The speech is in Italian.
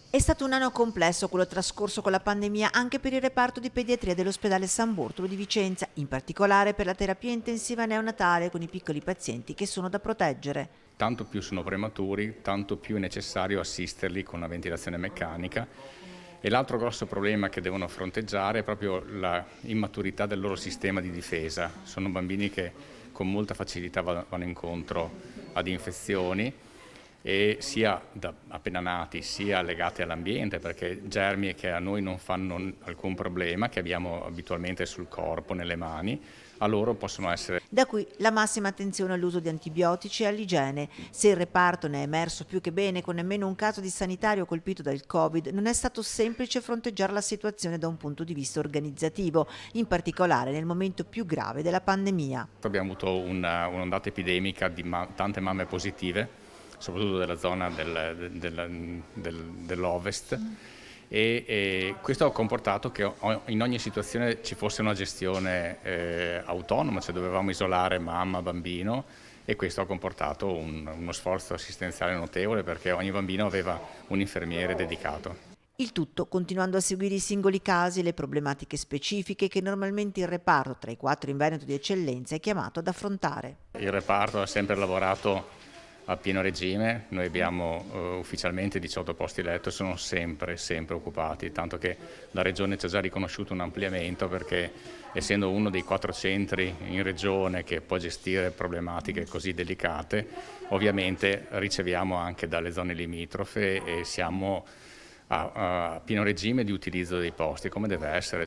È stato un anno complesso quello trascorso con la pandemia anche per il reparto di pediatria dell'ospedale San Bortolo di Vicenza, in particolare per la terapia intensiva neonatale con i piccoli pazienti che sono da proteggere. Tanto più sono prematuri, tanto più è necessario assisterli con la ventilazione meccanica. E l'altro grosso problema che devono fronteggiare è proprio la immaturità del loro sistema di difesa. Sono bambini che con molta facilità vanno incontro ad infezioni, e sia da appena nati sia legate all'ambiente, perché germi che a noi non fanno alcun problema, che abbiamo abitualmente sul corpo, nelle mani, a loro possono essere. Da qui la massima attenzione all'uso di antibiotici e all'igiene. Se il reparto ne è emerso più che bene con nemmeno un caso di sanitario colpito dal Covid, non è stato semplice fronteggiare la situazione da un punto di vista organizzativo, in particolare nel momento più grave della pandemia. Abbiamo avuto un'ondata epidemica di tante mamme positive, soprattutto della zona dell'Ovest, e questo ha comportato che in ogni situazione ci fosse una gestione autonoma, cioè dovevamo isolare mamma, bambino, e questo ha comportato uno sforzo assistenziale notevole, perché ogni bambino aveva un infermiere dedicato. Il tutto continuando a seguire i singoli casi e le problematiche specifiche che normalmente il reparto, tra i 4 in Veneto di eccellenza, è chiamato ad affrontare. Il reparto ha sempre lavorato a pieno regime, noi abbiamo ufficialmente 18 posti letto, sono sempre occupati, tanto che la Regione ci ha già riconosciuto un ampliamento, perché essendo uno dei 4 centri in Regione che può gestire problematiche così delicate, ovviamente riceviamo anche dalle zone limitrofe e siamo a pieno regime di utilizzo dei posti, come deve essere.